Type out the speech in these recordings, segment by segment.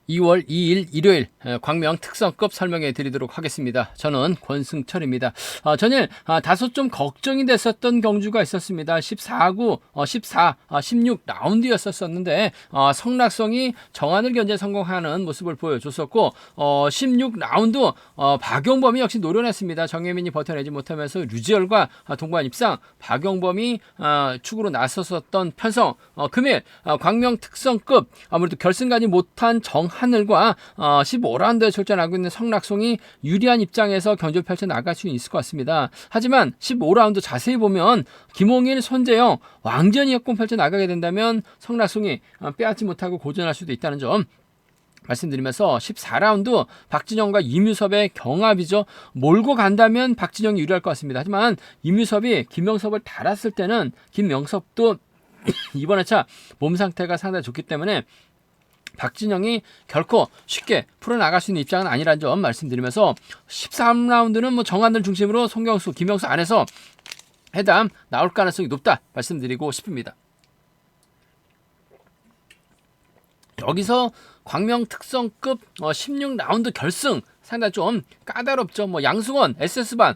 2월 2일 일요일 광명 특성급 설명해 드리도록 하겠습니다. 저는 권승철입니다. 전일 다소 좀 걱정이 됐었던 경주가 있었습니다. 14구, 14, 16 라운드였었는데 성락성이 정한을 견제 성공하는 모습을 보여줬었고 16 라운드 박용범이 역시 노려냈습니다. 정혜민이 버텨내지 못하면서 류지열과 동반 입상, 박용범이 축으로 나섰었던 편성. 금일 광명 특성급 아무래도 결승 가지 못한 하늘과 15라운드에 출전하고 있는 성락송이 유리한 입장에서 경주를 펼쳐 나갈 수 있을 것 같습니다. 하지만 15라운드 자세히 보면 김홍일, 손재영, 왕전이 역공 펼쳐 나가게 된다면 성락송이 빼앗지 못하고 고전할 수도 있다는 점 말씀드리면서 14라운드 박진영과 이뮤섭의 경합이죠. 몰고 간다면 박진영이 유리할 것 같습니다. 하지만 이뮤섭이 김명섭을 달았을 때는 김명섭도 이번 회차 몸 상태가 상당히 좋기 때문에 박진영이 결코 쉽게 풀어나갈 수 있는 입장은 아니라는 점 말씀드리면서 13라운드는 뭐 정한들 중심으로 송경수, 김영수 안에서 해담 나올 가능성이 높다 말씀드리고 싶습니다. 여기서 광명 특성급 16라운드 결승 상당히 좀 까다롭죠. 뭐 양승원, SS반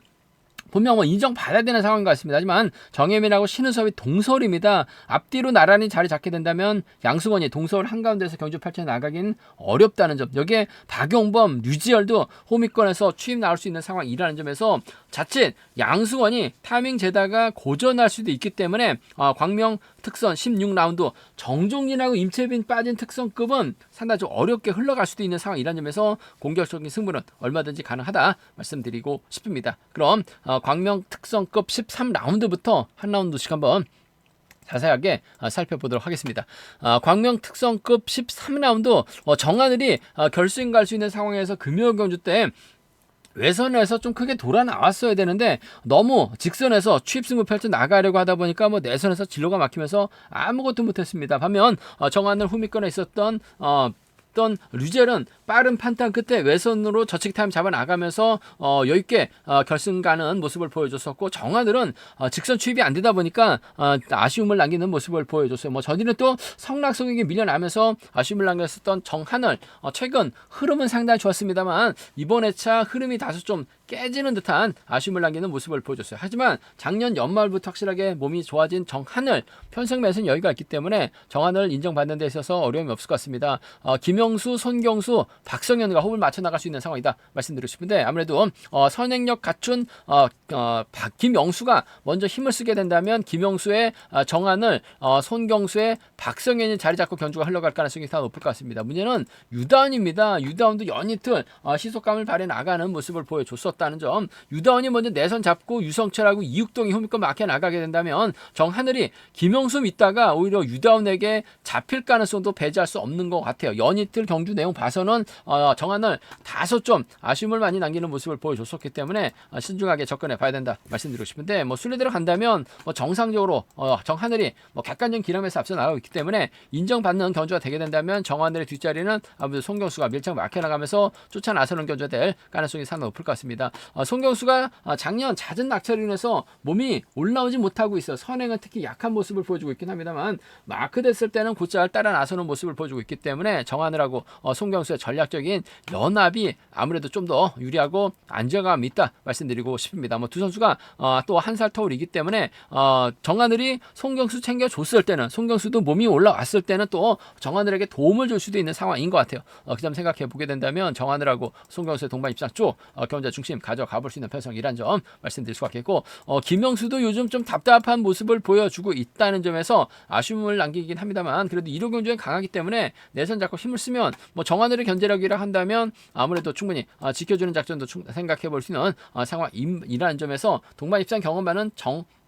분명 뭐 인정받아야 되는 상황인 것 같습니다. 하지만 정혜민하고 신우섭이 동서울입니다. 앞뒤로 나란히 자리 잡게 된다면 양승원이 동서울 한가운데서 경주 펼쳐 나가긴 어렵다는 점. 여기에 박용범, 류지열도 호미권에서 취임 나올 수 있는 상황이라는 점에서 자칫 양승원이 타이밍 재다가 고전할 수도 있기 때문에 광명 특선 16라운드 정종진하고 임채빈 빠진 특선급은 상당히 좀 어렵게 흘러갈 수도 있는 상황이라는 점에서 공격적인 승부는 얼마든지 가능하다 말씀드리고 싶습니다. 그럼 광명 특선급 13라운드부터 한 라운드씩 한번 자세하게 살펴보도록 하겠습니다. 광명 특선급 13라운드 정하늘이 결승 갈 수 있는 상황에서 금요 경주 때 외선에서 좀 크게 돌아 나왔어야 되는데 너무 직선에서 취입승부 펼쳐 나가려고 하다 보니까 뭐 내선에서 진로가 막히면서 아무것도 못했습니다. 반면 정하늘 후미권에 있었던 류젤은 빠른 판단 끝에 외선으로 저측 타임 잡아 나가면서 여유있게 결승 가는 모습을 보여줬었고 정하늘은 직선 취입이 안 되다 보니까 아쉬움을 남기는 모습을 보여줬어요. 뭐 전일은 또 성락성에게 밀려나면서 아쉬움을 남겼었던 정하늘 최근 흐름은 상당히 좋았습니다만 이번 회차 흐름이 다소 좀 깨지는 듯한 아쉬움을 남기는 모습을 보여줬어요. 하지만 작년 연말부터 확실하게 몸이 좋아진 정하늘 편성 매선 여유가 있기 때문에 정하늘 인정받는 데 있어서 어려움이 없을 것 같습니다. 김영수, 손경수, 박성현과 호흡을 맞춰 나갈 수 있는 상황이다 말씀드리고 싶은데 아무래도 선행력 갖춘 김영수가 먼저 힘을 쓰게 된다면 김영수의 정하늘, 손경수의 박성현이 자리 잡고 경주가 흘러갈 가능성이 더 높을 것 같습니다. 문제는 유다운입니다. 유다운도 연이틀 시속감을 발휘 나가는 모습을 보여줬었다는 점. 유다운이 먼저 내선 잡고 유성철하고 이육동이 호미권 막혀 나가게 된다면 정하늘이 김영수 믿다가 오히려 유다운에게 잡힐 가능성도 배제할 수 없는 것 같아요. 연이틀 경주 내용 봐서는 정하늘 다소 좀 아쉬움을 많이 남기는 모습을 보여줬었기 때문에 신중하게 접근해 봐야 된다 말씀드리고 싶은데 뭐 순리대로 간다면 뭐 정상적으로 정하늘이 뭐 객관적인 기량에서 앞서 나가고 있기 때문에 인정받는 경주가 되게 된다면 정하늘의 뒷자리는 아무래도 송경수가 밀착 막혀 나가면서 쫓아 나서는 경주가 될 가능성이 상당히 높을 것 같습니다. 송경수가 작년 잦은 낙차로 인해서 몸이 올라오지 못하고 있어요. 선행은 특히 약한 모습을 보여주고 있긴 합니다만 마크 됐을 때는 곧잘 따라 나서는 모습을 보여주고 있기 때문에 정하늘하고 송경수의 전략적인 연합이 아무래도 좀 더 유리하고 안정감이 있다 말씀드리고 싶습니다. 뭐 두 선수가 또 한 살 터울이기 때문에 정하늘이 송경수 챙겨줬을 때는 송경수도 몸이 올라왔을 때는 또 정하늘에게 도움을 줄 수도 있는 상황인 것 같아요. 그 점 생각해 보게 된다면 정하늘하고 송경수의 동반 입상 쪽 경자 중심 가져가 볼 수 있는 편성이란 점 말씀드릴 수가 있겠고 김영수도 요즘 좀 답답한 모습을 보여주고 있다는 점에서 아쉬움을 남기긴 합니다만 그래도 1호 경주에 강하기 때문에 내선 잡고 힘을 쓰면 뭐 정하늘의 견제력이라 한다면 아무래도 충분히 지켜주는 작전도 생각해 볼 수 있는 상황이라는 점에서 동반 입상 경험 많은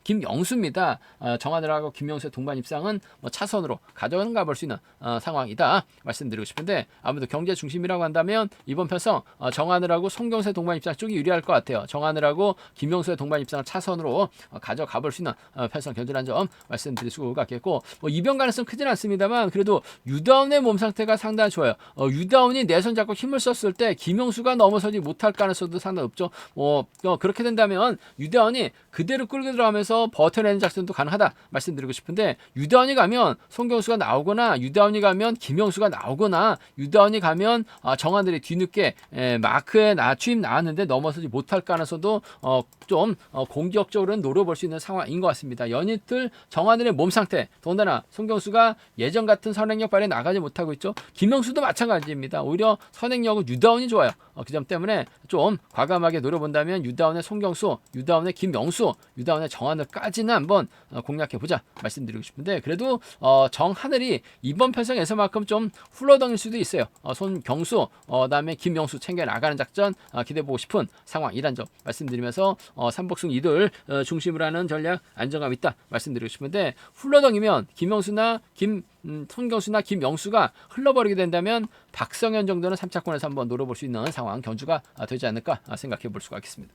김영수입니다. 정하늘하고 김영수의 동반 입상은 뭐 차선으로 가져가 볼 수 있는 상황이다 말씀드리고 싶은데 아무래도 경제 중심이라고 한다면 이번 편성 정하늘하고 송경수의 동반 입상 쪽이 유리할 것 같아요. 정하늘하고 김영수의 동반 입상을 차선으로 가져가 볼 수 있는 편성 견제라는 점 말씀드릴 수가 있겠고 뭐 이변 가능성 크진 않습니다만 그래도 유다운의 몸 상태가 상당히 좋아요. 유다운이 내선 잡고 힘을 썼을 때 김영수가 넘어서지 못할 가능성도 상당히 없죠. 그렇게 된다면 유다운이 그대로 끌고 들어가면서 들어서 버텨내는 작전도 가능하다 말씀드리고 싶은데, 유다운이 가면 송경수가 나오거나 유다운이 가면 김영수가 나오거나 유다운이 가면 정한들이 뒤늦게 마크에 취임 나왔는데 넘어서지 못할 가능성도 좀 공격적으로는 노려볼 수 있는 상황인 것 같습니다. 연이틀 정한들의 몸 상태, 더군다나 송경수가 예전 같은 선행력 발휘 나가지 못하고 있죠. 김영수도 마찬가지입니다. 오히려 선행력은 유다운이 좋아요. 그 점 때문에 좀 과감하게 노려본다면 유다운의 송경수, 유다운의 김영수, 유다운의 정하늘까지는 한번 공략해보자 말씀드리고 싶은데, 그래도 정하늘이 이번 편성에서만큼 좀 훌러덩일 수도 있어요. 손경수, 그다음에 김영수 챙겨 나가는 작전 기대해보고 싶은 상황이란 점 말씀드리면서 삼복승 이들 중심으로 하는 전략 안정감 있다 말씀드리고 싶은데, 훌러덩이면 김영수나 손경수나 김영수가 흘러버리게 된다면 박성현 정도는 3차권에서 한번 노려볼 수 있는 상황 경주가 되지 않을까 생각해 볼 수가 있겠습니다.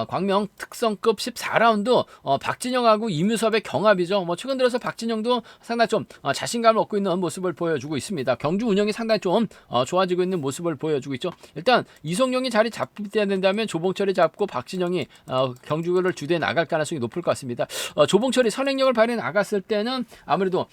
광명 특성급 14라운드 박진영하고 이뮤섭의 경합이죠. 최근 들어서 박진영도 상당히 좀 자신감을 얻고 있는 모습을 보여주고 있습니다. 경주 운영이 상당히 좀 좋아지고 있는 모습을 보여주고 있죠. 일단 이성용이 자리 잡혀야 된다면 조봉철이 잡고 박진영이 경주를 주도해 나갈 가능성이 높을 것 같습니다. 조봉철이 선행력을 발휘해 나갔을 때는 아무래도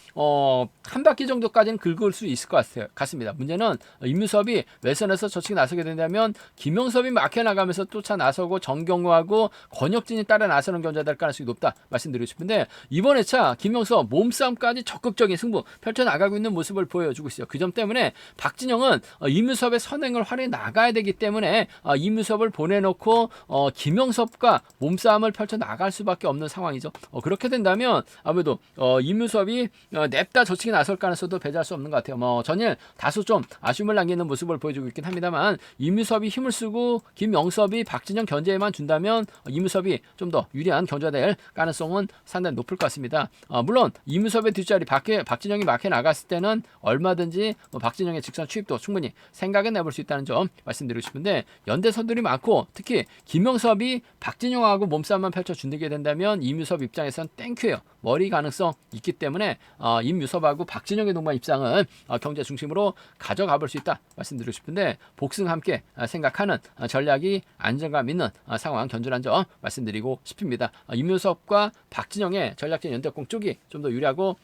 한 바퀴 정도까지는 긁을 수 있을 것 같습니다. 문제는 이뮤섭이 외선에서 저측에 나서게 된다면 김영섭이 막혀 나가면서 쫓아 나서고 정경호하고 권혁진이 따라 나서는 경주가 될 가능성이 높다 말씀드리고 싶은데, 이번 회차 김영섭 몸싸움까지 적극적인 승부 펼쳐나가고 있는 모습을 보여주고 있어요. 그 점 때문에 박진영은 이뮤섭의 선행을 활용해 나가야 되기 때문에 이뮤섭을 보내놓고 김영섭과 몸싸움을 펼쳐나갈 수밖에 없는 상황이죠. 그렇게 된다면 아무래도 이뮤섭이 냅다 저측에 나설 가능성도 배제할 수 없는 것 같아요. 전일 다소 좀 아쉬움을 남기는 모습을 보여주고 있긴 합니다만, 이뮤섭이 힘을 쓰고 김영섭이 박진영 견제에만 준다면 이뮤섭이 좀 더 유리한 경주가 될 가능성은 상당히 높을 것 같습니다. 물론 이뮤섭의 뒷자리 박진영이 막혀 나갔을 때는 얼마든지 박진영의 직선 추입도 충분히 생각해 내볼 수 있다는 점 말씀드리고 싶은데, 연대 선들이 많고 특히 김영섭이 박진영하고 몸싸움만 펼쳐준다게 된다면 이뮤섭 입장에선 땡큐예요. 머리 가능성 있기 때문에 임유섭하고 박진영의 동반 입장은 경제 중심으로 가져가 볼 수 있다 말씀드리고 싶은데, 복승 함께 생각하는 전략이 안정감 있는 상황 견주란 점 말씀드리고 싶습니다. 임유섭과 박진영의 전략적 연대공 쪽이 좀 더 유리하고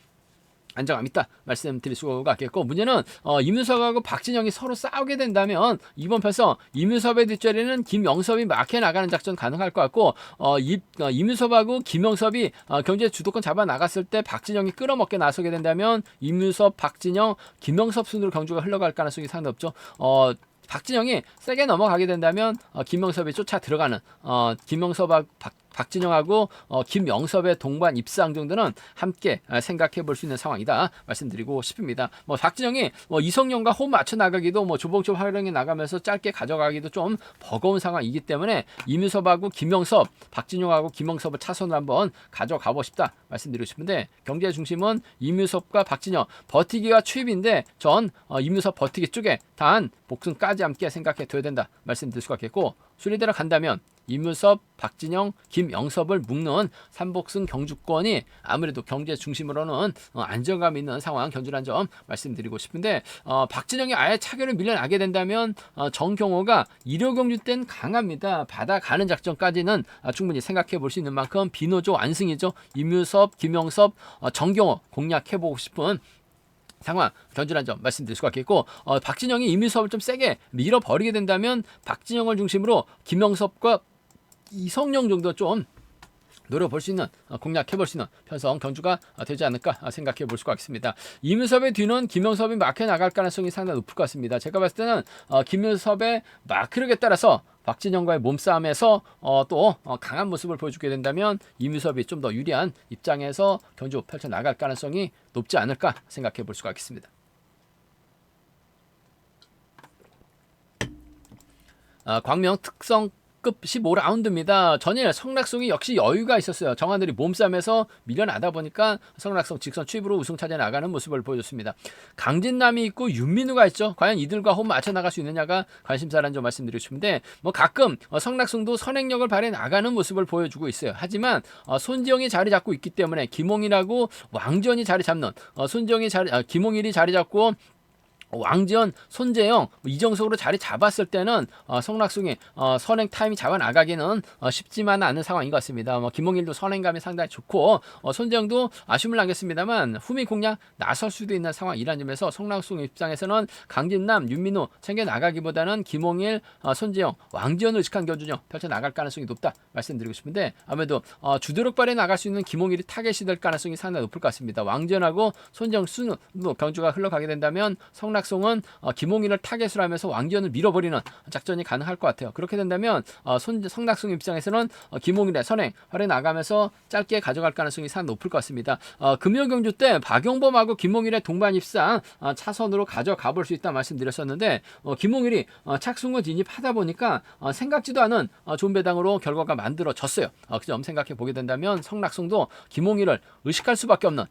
안정감 있다 말씀드릴 수가 있겠고, 문제는 이뮤섭하고 박진영이 서로 싸우게 된다면 이번 편성 이뮤섭의 뒷자리는 김영섭이 막혀 나가는 작전 가능할 것 같고, 이뮤섭하고 김영섭이 경제 주도권 잡아 나갔을 때 박진영이 끌어먹게 나서게 된다면 이뮤섭, 박진영, 김영섭 순으로 경주가 흘러갈 가능성이 상당히 높죠. 박진영이 세게 넘어가게 된다면 김영섭이 쫓아 들어가는 김영섭하고 박진영하고 김영섭의 동반 입상 정도는 함께 생각해 볼 수 있는 상황이다 말씀드리고 싶습니다. 박진영이 이성용과 호흡 맞춰 나가기도 조봉철 활용해 나가면서 짧게 가져가기도 좀 버거운 상황이기 때문에 이뮤섭하고 김영섭, 박진영하고 김영섭을 차선으로 한번 가져가고 싶다 말씀드리고 싶은데, 경제의 중심은 이뮤섭과 박진영 버티기와 추입인데 전 이뮤섭 버티기 쪽에 단 복승까지 함께 생각해 둬야 된다 말씀드릴 수가 있겠고, 순리대로 간다면 이뮤섭, 박진영, 김영섭을 묶는 삼복승 경주권이 아무래도 경제 중심으로는 안정감 있는 상황 견주란 점 말씀드리고 싶은데, 박진영이 아예 차결을 밀려나게 된다면 정경호가 1호 경주 때는 강합니다. 받아가는 작전까지는 충분히 생각해 볼 수 있는 만큼 비노조 완승이죠. 이뮤섭, 김영섭, 정경호 공략해보고 싶은 상황 견주란 점 말씀드릴 수가 있겠고, 박진영이 이뮤섭을 좀 세게 밀어버리게 된다면 박진영을 중심으로 김영섭과 이성용 정도 좀 노려볼 수 있는 공략해볼 수 있는 편성 경주가 되지 않을까 생각해 볼 수가 있습니다. 이뮤섭의 뒤는 김영섭이 막혀 나갈 가능성이 상당히 높을 것 같습니다. 제가 봤을 때는 김영섭의 마크력에 따라서 박진영과의 몸싸움에서 또 강한 모습을 보여주게 된다면 이뮤섭이 좀 더 유리한 입장에서 경주 펼쳐 나갈 가능성이 높지 않을까 생각해 볼 수가 있습니다. 광명 특성 급 15라운드입니다. 전일 성락송이 역시 여유가 있었어요. 정하늘이 몸싸움에서 밀려나다 보니까 성락송 직선 추입으로 우승 차지해 나가는 모습을 보여줬습니다. 강진남이 있고 윤민우가 있죠. 과연 이들과 호흡 맞춰 나갈 수 있느냐가 관심사라는 점 말씀드리고 싶은데, 가끔 성락송도 선행력을 발휘해 나가는 모습을 보여주고 있어요. 하지만 손지영이 자리 잡고 있기 때문에 김홍일하고 왕전이 자리 잡는 김홍일이 자리 잡고 왕지연, 손재영, 이정석으로 자리 잡았을 때는 성낙송이 선행 타임이 잡아 나가기는 쉽지만 않은 상황인 것 같습니다. 김홍일도 선행감이 상당히 좋고 손재영도 아쉬움을 남겼습니다만 후미 공략 나설 수도 있는 상황이라는 점에서 성낙송 입장에서는 강진남, 윤민호 챙겨 나가기보다는 김홍일, 손재영, 왕지연을 의식한 견주죠. 펼쳐 나갈 가능성이 높다 말씀드리고 싶은데 아무래도 주도력발에 나갈 수 있는 김홍일이 타겟이 될 가능성이 상당히 높을 것 같습니다. 왕지연하고 손재영 순으로 경주가 흘러가게 된다면 성낙송은 김홍일을 타겟으로 하면서 왕지연을 밀어버리는 작전이 가능할 것 같아요. 그렇게 된다면 성낙송 입장에서는 김홍일의 선행 활에 나가면서 짧게 가져갈 가능성이 상당히 높을 것 같습니다. 금요 경주 때 박용범하고 김홍일의 동반 입상 차선으로 가져가 볼 수 있다 말씀드렸었는데 김홍일이 착승과 진입하다 보니까 생각지도 않은 좋은 배당으로 결과가 만들어졌어요. 그 점 생각해 보게 된다면 성낙송도 김홍일을 의식할 수밖에 없는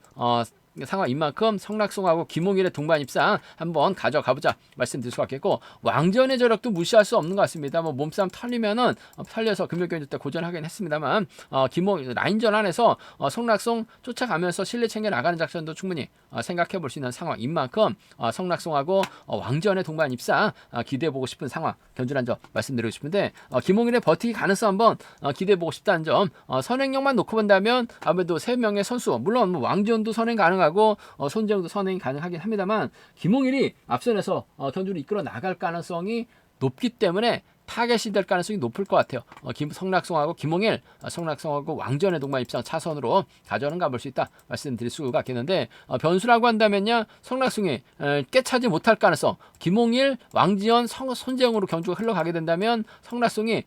상황인 만큼 성낙송하고 김홍일의 동반 입상 한번 가져가보자 말씀드릴 수가 있겠고 왕전의 저력도 무시할 수 없는 것 같습니다. 몸싸움 털리면은 털려서 금요경주 때 고전하긴 했습니다만 김홍일 라인전 안에서 성낙송 쫓아가면서 실내 챙겨 나가는 작전도 충분히 생각해 볼 수 있는 상황인 만큼 성낙송하고 왕전의 동반 입상 기대해 보고 싶은 상황 견주란 점 말씀드리고 싶은데 김홍일의 버티기 가능성 한번 기대해 보고 싶다는 점 선행력만 놓고 본다면 아무래도 3명의 선수 물론 왕전도 선행 가능 하고 손재영도 선행이 가능하긴 합니다만 김홍일이 앞선에서 견주를 이끌어 나갈 가능성이 높기 때문에 타겟이 될 가능성이 높을 것 같아요. 성낙송하고 김홍일, 성낙송하고 왕전의 동반 입상 차선으로 가져는 가볼 수 있다 말씀드릴 수가 있겠는데 변수라고 한다면요 성낙송이 깨차지 못할 가능성 김홍일, 왕지연, 손재영으로 경주가 흘러가게 된다면 성낙송이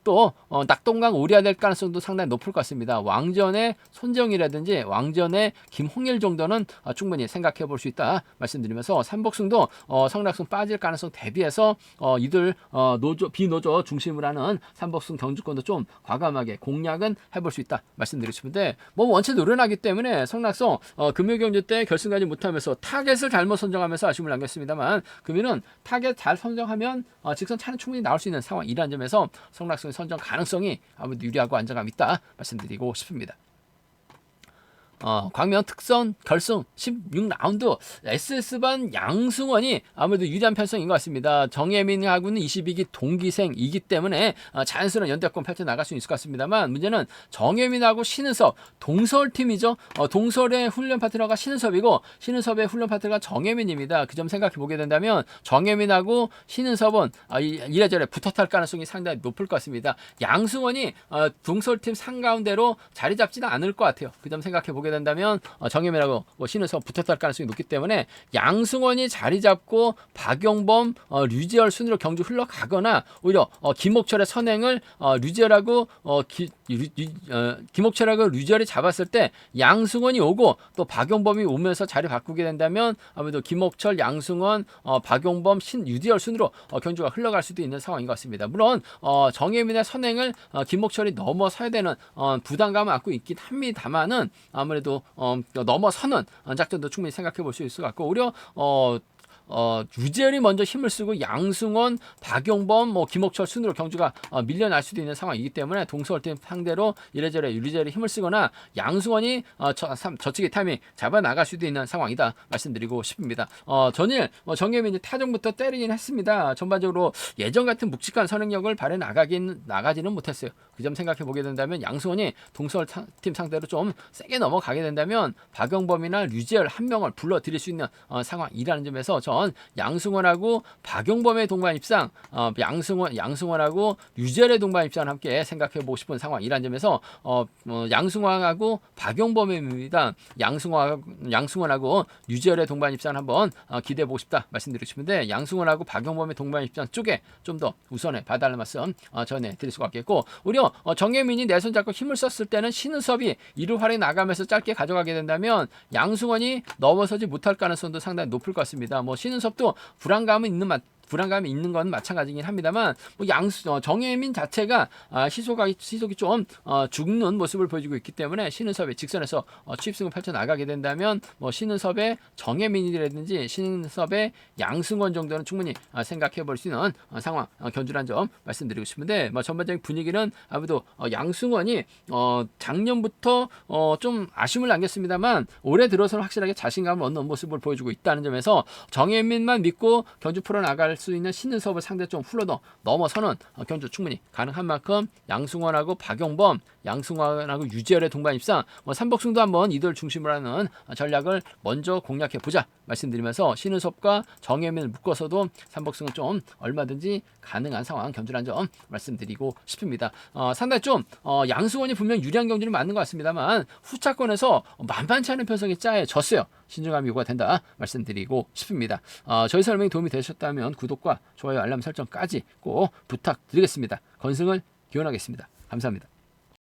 또 낙동강 오리야 될 가능성도 상당히 높을 것 같습니다. 왕전의 손재영이라든지 왕전의 김홍일 정도는 충분히 생각해 볼 수 있다 말씀드리면서 삼복승도 성낙송 빠질 가능성 대비해서 이들 비노조 중심으로 하는 삼복승 경주권도 좀 과감하게 공략은 해볼 수 있다 말씀드리고 싶은데 원체 노련하기 때문에 성낙송 금요경주 때 결승까지 못하면서 타겟을 잘못 선정하면서 아쉬움을 남겼습니다만 금요는 타겟 잘 선정하면 직선 차는 충분히 나올 수 있는 상황이라는 점에서 성낙송의 선정 가능성이 아무래도 유리하고 안정감 있다 말씀드리고 싶습니다. 광명 특선 결승 16라운드 SS반 양승원이 아무래도 유리한 편성인 것 같습니다. 정예민하고는 22기 동기생이기 때문에 자연스러운 연대권 펼쳐나갈 수 있을 것 같습니다만 문제는 정예민하고 신은섭 동설팀이죠. 동설의 훈련 파트너가 신은섭이고 신은섭의 훈련 파트너가 정예민입니다. 그 점 생각해 보게 된다면 정예민하고 신은섭은 이래저래 붙어탈 가능성이 상당히 높을 것 같습니다. 양승원이 동설팀 상가운데로 자리 잡지는 않을 것 같아요. 그 점 생각해 보게 된다면 정예민하고 신은섭 붙었을 가능성이 높기 때문에 양승원이 자리 잡고 박용범, 류지열 순으로 경주 흘러가거나 오히려 김옥철의 선행을 류지열하고 김옥철하고 류지열이 잡았을 때 양승원이 오고 또 박용범이 오면서 자리 바꾸게 된다면 아무래도 김옥철, 양승원, 박용범, 류지열 순으로 경주가 흘러갈 수도 있는 상황인 것 같습니다. 물론 정예민의 선행을 김옥철이 넘어서야 되는 부담감을 안고 있긴 합니다만은 아무래도 넘어서는 작전도 충분히 생각해 볼 수 있을 것 같고 오히려 류지열이 먼저 힘을 쓰고 양승원, 박용범, 김옥철 순으로 경주가 밀려날 수도 있는 상황이기 때문에 동서울팀 상대로 이래저래 류지열이 힘을 쓰거나 양승원이 저측의 타이밍 잡아 나갈 수도 있는 상황이다 말씀드리고 싶습니다. 전일 정예민이 타정부터 때리긴 했습니다. 전반적으로 예전 같은 묵직한 선행력을 발휘 나가지는 못했어요. 그 점 생각해 보게 된다면 양승원이 동서울팀 상대로 좀 세게 넘어가게 된다면 박용범이나 류지열 한 명을 불러들일 수 있는 상황이라는 점에서 전 양승원하고 박용범의 동반 입상, 양승원하고 류지열의 동반 입상을 함께 생각해 보고 싶은 상황이라는 점에서 양승원하고 박용범입니다. 양승원하고 류지열의 동반 입상을 한번 기대해 보고 싶다 말씀드리고 싶은데 양승원하고 박용범의 동반 입상 쪽에 좀 더 우선에 봐달라는 말씀 전해드릴 수가 있겠고 오히려 정예민이 내손 잡고 힘을 썼을 때는 신은섭이 이루 활에 나가면서 짧게 가져가게 된다면 양승원이 넘어서지 못할 가능성도 상당히 높을 것 같습니다. 신은섭도 불안감은 있는 불안감이 있는 건 마찬가지긴 합니다만 뭐 정혜민 자체가 시속이 좀 죽는 모습을 보여주고 있기 때문에 신은섭이 직선에서 추입승을 펼쳐 나가게 된다면 뭐 신은섭의 정혜민이라든지 신은섭의 양승원 정도는 충분히 생각해 볼 수 있는 상황 견주란 점 말씀드리고 싶은데 뭐 전반적인 분위기는 아무래도 양승원이 작년부터 좀 아쉬움을 남겼습니다만 올해 들어서는 확실하게 자신감을 얻는 모습을 보여주고 있다는 점에서 정혜민만 믿고 견주 풀어 나갈 수 있는 신은섭을 상대 좀 흘러도 넘어서는 견주 충분히 가능한 만큼 양승원하고 박용범, 양승원하고 유재열의 동반 입상 삼복승도 한번 이들 중심으로 하는 전략을 먼저 공략해 보자 말씀드리면서 신은섭과 정혜민을 묶어서도 삼복승은 좀 얼마든지 가능한 상황 견주란 점 말씀드리고 싶습니다. 상당히 좀 양승원이 분명 유리한 경주는 맞는 것 같습니다만 후차권에서 만만치 않은 편성이 짜여졌어요. 신중함이 요구가 된다 말씀드리고 싶습니다. 저희 설명이 도움이 되셨다면 구독과 좋아요 알람 설정까지 꼭 부탁드리겠습니다. 건승을 기원하겠습니다. 감사합니다.